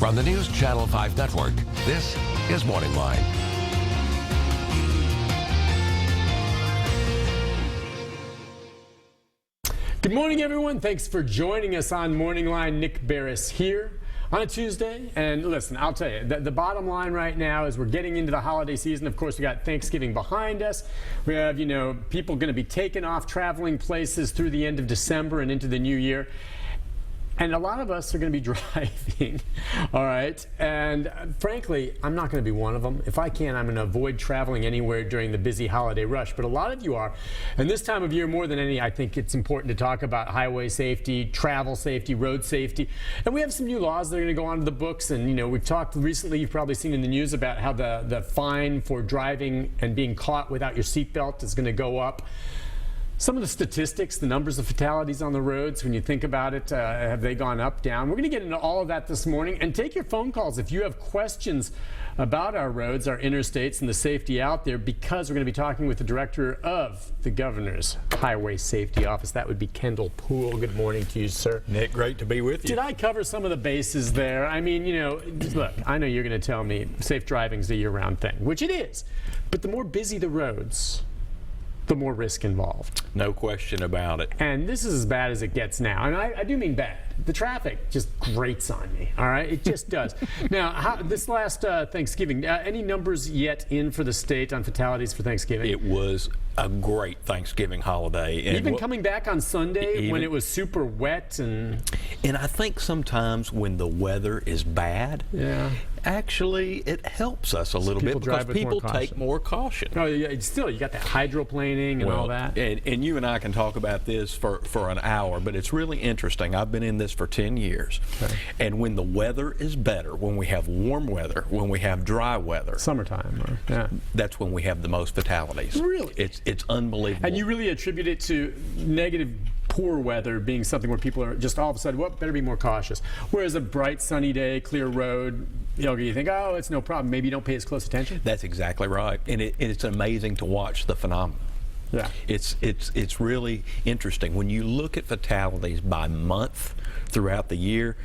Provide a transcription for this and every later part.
From the News Channel 5 Network, this is MorningLine. Good morning, everyone. Thanks for joining us on MorningLine. Nick Barris here on a Tuesday. And listen, I'll tell you, the bottom line right now is we're getting into the holiday season. Of course, we got Thanksgiving behind us. We have, people going to be taking off traveling places through the end of December and into the new year. And a lot of us are going to be driving, all right? And frankly, I'm not going to be one of them. If I can, I'm going to avoid traveling anywhere during the busy holiday rush. But a lot of you are. And this time of year, more than any, I think it's important to talk about highway safety, travel safety, road safety. And we have some new laws that are going to go onto the books. And, we've talked recently, you've probably seen in the news about how the fine for driving and being caught without your seatbelt is going to go up. Some of the statistics, the numbers of fatalities on the roads, when you think about it, have they gone up, down? We're going to get into all of that this morning. And take your phone calls if you have questions about our roads, our interstates, and the safety out there, because we're going to be talking with the director of the Governor's Highway Safety Office. That would be Kendall Poole. Good morning to you, sir. Nick, great to be with you. Did I cover some of the bases there? I mean, look, I know you're going to tell me safe driving is a year-round thing, which it is. But the more busy the roads, the more risk involved. No question about it. And this is as bad as it gets now. And I do mean bad. The traffic just grates on me, all right? It just does. Now, this last Thanksgiving, any numbers yet in for the state on fatalities for Thanksgiving? It was a great Thanksgiving holiday. And even coming back on Sunday when it was super wet and I think sometimes when the weather is bad, yeah, actually it helps us a little bit because people take more caution. Oh yeah, still you got that hydroplaning and all that. And you and I can talk about this for an hour, but it's really interesting. I've been in this for 10 years. Okay. And when the weather is better, when we have warm weather, when we have dry weather, summertime, that's when we have the most fatalities. Really? It's unbelievable. And you really attribute it to negative poor weather being something where people are just all of a sudden, better be more cautious. Whereas a bright sunny day, clear road, you think, oh, it's no problem. Maybe you don't pay as close attention. That's exactly right. And it's amazing to watch the phenomenon. Yeah. It's really interesting. When you look at fatalities by month throughout the year,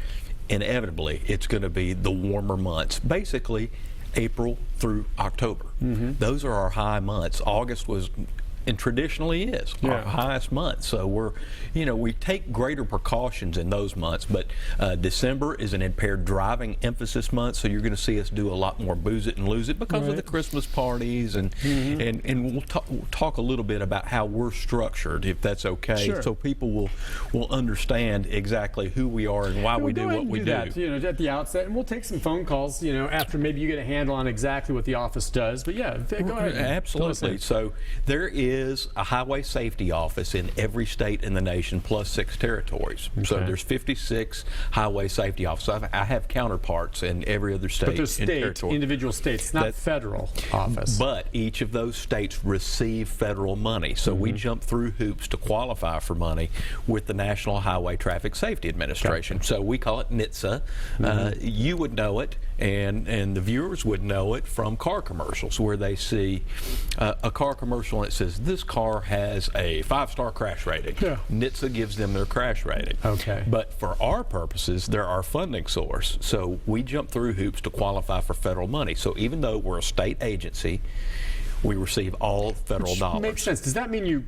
inevitably it's going to be the warmer months. Basically, April through October. Mm-hmm. Those are our high months. August was, and traditionally is, our highest month. So we take greater precautions in those months. But December is an impaired driving emphasis month, so you're going to see us do a lot more booze it and lose it because of the Christmas parties, and we'll talk a little bit about how we're structured, if that's okay, so people will understand exactly who we are and why we do what we do. That, at the outset, and we'll take some phone calls, after maybe you get a handle on exactly what the office does. But yeah, go ahead. Absolutely. So there is a highway safety office in every state in the nation plus 6 territories. Okay. So there's 56 highway safety offices. I have counterparts in every other state. But there's individual states, not federal office. But each of those states receive federal money. So we jump through hoops to qualify for money with the National Highway Traffic Safety Administration. Okay. So we call it NHTSA. You would know it, and the viewers would know it from car commercials, where they see a car commercial and it says, this car has a 5-star crash rating. Yeah. NHTSA gives them their crash rating. Okay. But for our purposes, they're our funding source. So we jump through hoops to qualify for federal money. So even though we're a state agency, we receive all federal dollars. Makes sense. Does that mean you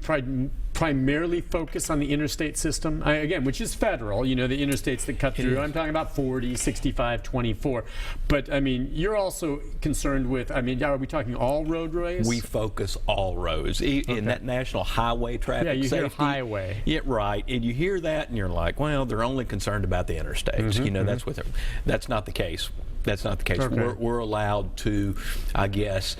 primarily focus on the interstate system? Again, which is federal, the interstates that cut through. I'm talking about 40, 65, 24. But, you're also concerned with, are we talking all roadways? We focus all roads. In that National Highway Traffic Safety. Yeah, you hear highway. Yeah, right. And you hear that and you're like, well, they're only concerned about the interstates. That's not the case. That's not the case. Okay. We're allowed to, I guess,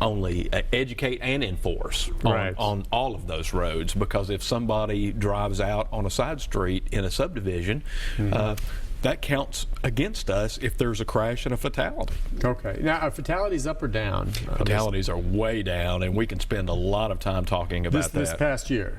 only educate and enforce on all of those roads, because if somebody drives out on a side street in a subdivision, that counts against us if there's a crash and a fatality. Okay. Now, are fatalities up or down? Fatalities are way down, and we can spend a lot of time talking about that. This past year?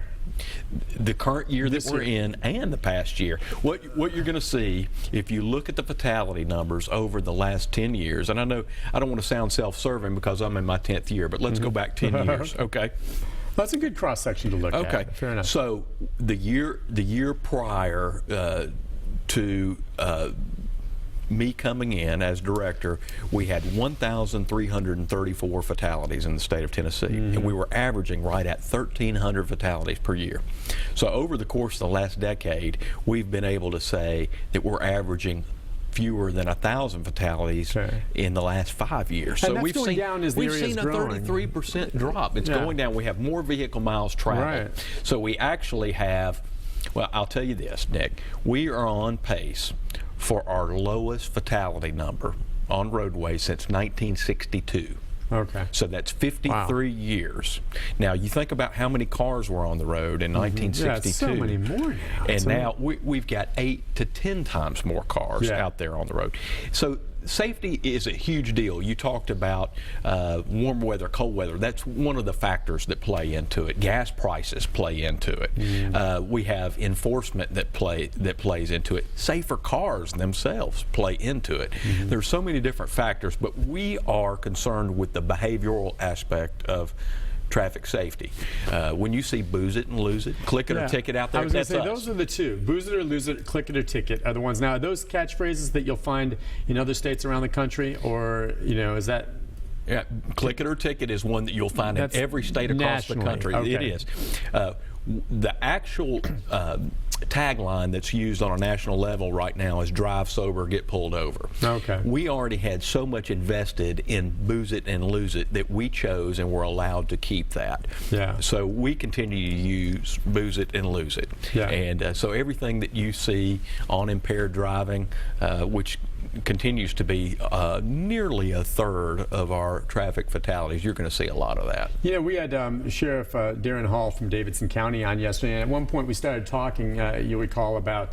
The current year that we're in and the past year. What you're going to see, if you look at the fatality numbers over the last 10 years, and I know I don't want to sound self-serving because I'm in my 10th year, but let's go back 10 years, okay? That's a good cross-section to look at. Okay. Fair enough. So the year prior to me coming in as director, we had 1,334 fatalities in the state of Tennessee, and we were averaging right at 1,300 fatalities per year. So over the course of the last decade, we've been able to say that we're averaging fewer than 1,000 fatalities in the last 5 years. And So that's we've going seen down as the we've area's seen a growing. 33% drop. It's going down. We have more vehicle miles traveled. Right. So we actually have, well, I'll tell you this, Nick, we are on pace for our lowest fatality number on roadways since 1962. Okay. So that's 53 years. Now, you think about how many cars were on the road in 1962. Yeah, it's so many more now. And So now we've got 8 to 10 times more cars out there on the road. So safety is a huge deal. You talked about warm weather, cold weather. That's one of the factors that play into it. Gas prices play into it. We have enforcement that plays into it. Safer cars themselves play into it. There's so many different factors, but we are concerned with the behavioral aspect of traffic safety. When you see booze it and lose it, click it or ticket out there, I was going that's to say, us. those are the two. Booze it or lose it, click it or ticket are the ones. Now, are those catchphrases that you'll find in other states around the country, or, is that... Yeah, click it or ticket is one that you'll find in every state across the country. Okay. It is. The actual tagline that's used on a national level right now is drive sober, get pulled over. Okay. We already had so much invested in booze it and lose it that we chose and were allowed to keep that. Yeah. So we continue to use booze it and lose it. Yeah. And so everything that you see on impaired driving, which continues to be nearly a third of our traffic fatalities, you're going to see a lot of that. We had Sheriff Darren Hall from Davidson County on yesterday, and at one point we started talking, you'll recall, about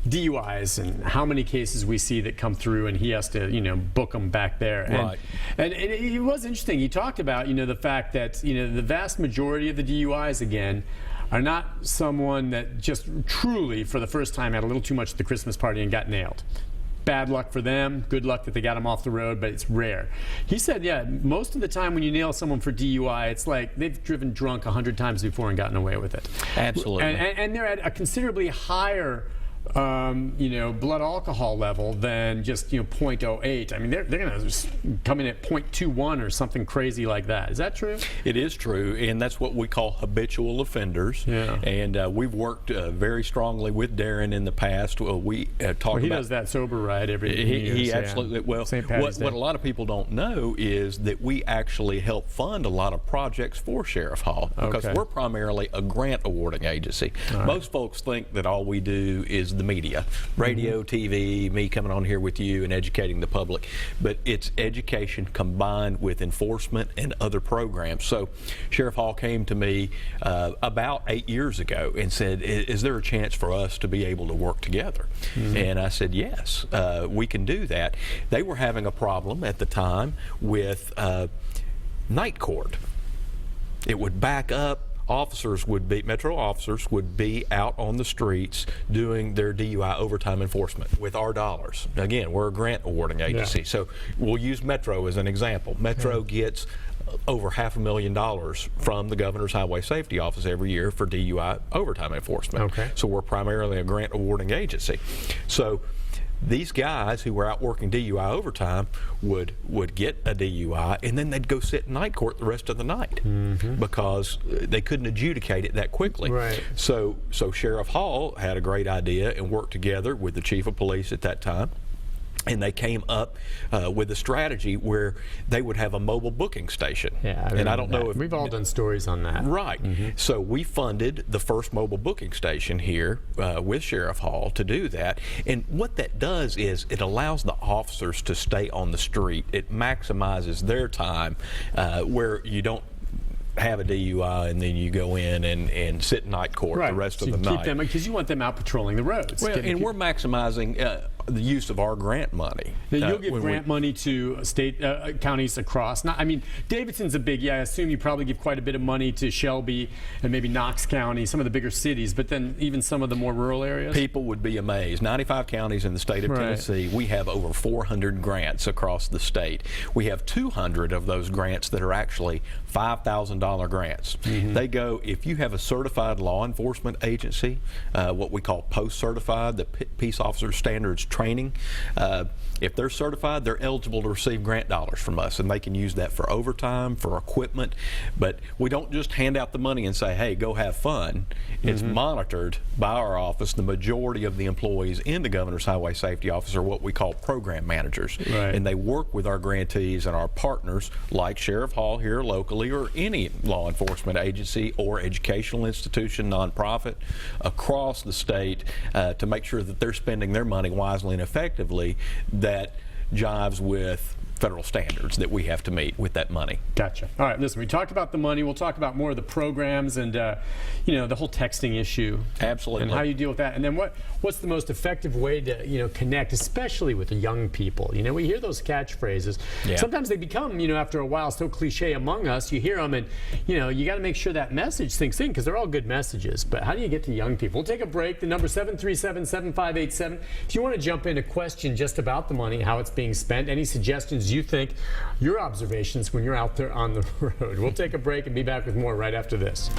DUIs and how many cases we see that come through, and he has to, book them back there. Right. And it was interesting. He talked about, the fact that, the vast majority of the DUIs, again, are not someone that just truly, for the first time, had a little too much at the Christmas party and got nailed. Bad luck for them, good luck that they got them off the road, but it's rare. He said, most of the time when you nail someone for DUI, it's like they've driven drunk 100 times before and gotten away with it. Absolutely. And they're at a considerably higher blood alcohol level than just 0.08. I mean, they're going to just come in at 0.21 or something crazy like that. Is that true? It is true, and that's what we call habitual offenders. Yeah. And we've worked very strongly with Darren in the past. We talked about. He does that sober ride every year. He absolutely. Well, what a lot of people don't know is that we actually help fund a lot of projects for Sheriff Hall because we're primarily a grant awarding agency. Most folks think that all we do is the media, radio, TV, me coming on here with you and educating the public, but it's education combined with enforcement and other programs. So Sheriff Hall came to me about 8 years ago and said, is there a chance for us to be able to work together? And I said, yes, we can do that. They were having a problem at the time with night court. It would back up. Metro officers would be out on the streets doing their DUI overtime enforcement with our dollars. Again, we're a grant awarding agency, so we'll use Metro as an example. Metro gets over $500,000 from the Governor's Highway Safety Office every year for DUI overtime enforcement. Okay. So we're primarily a grant awarding agency. So these guys who were out working DUI overtime would get a DUI, and then they'd go sit in night court the rest of the night because they couldn't adjudicate it that quickly. Right. So Sheriff Hall had a great idea and worked together with the chief of police at that time. And they came up with a strategy where they would have a mobile booking station. Yeah, and I don't know if we've all done stories on that. Right. So we funded the first mobile booking station here with Sheriff Hall to do that. And what that does is it allows the officers to stay on the street. It maximizes their time where you don't have a DUI and then you go in and sit in night court the rest of the night. Because you want them out patrolling the roads. Well, and we're maximizing the use of our grant money. Now, you'll give grant money to state counties across. Davidson's a big, I assume you probably give quite a bit of money to Shelby and maybe Knox County, some of the bigger cities, but then even some of the more rural areas? People would be amazed. 95 counties in the state of Tennessee. We have over 400 grants across the state. We have 200 of those grants that are actually $5,000 grants. They go, if you have a certified law enforcement agency, what we call post-certified, the Peace Officer Standards training. If they're certified, they're eligible to receive grant dollars from us, and they can use that for overtime, for equipment. But we don't just hand out the money and say, hey, go have fun. It's monitored by our office. The majority of the employees in the Governor's Highway Safety Office are what we call program managers. Right. And they work with our grantees and our partners like Sheriff Hall here locally, or any law enforcement agency or educational institution, nonprofit across the state, to make sure that they're spending their money wisely and effectively that jives with federal standards that we have to meet with that money. Gotcha. All right, listen, we talked about the money. We'll talk about more of the programs and, you know, the whole texting issue. Absolutely. And how you deal with that. And then what's the most effective way to, you know, connect, especially with the young people? You know, we hear those catchphrases. Yeah. Sometimes they become, you know, after a while, so cliche among us. You hear them and, you know, you got to make sure that message sinks in because they're all good messages. But how do you get to young people? We'll take a break. The number 737-7587. If you want to jump in a question just about the money, how it's being spent, any suggestions you think, your observations when you're out there on the road. We'll take a break and be back with more right after this.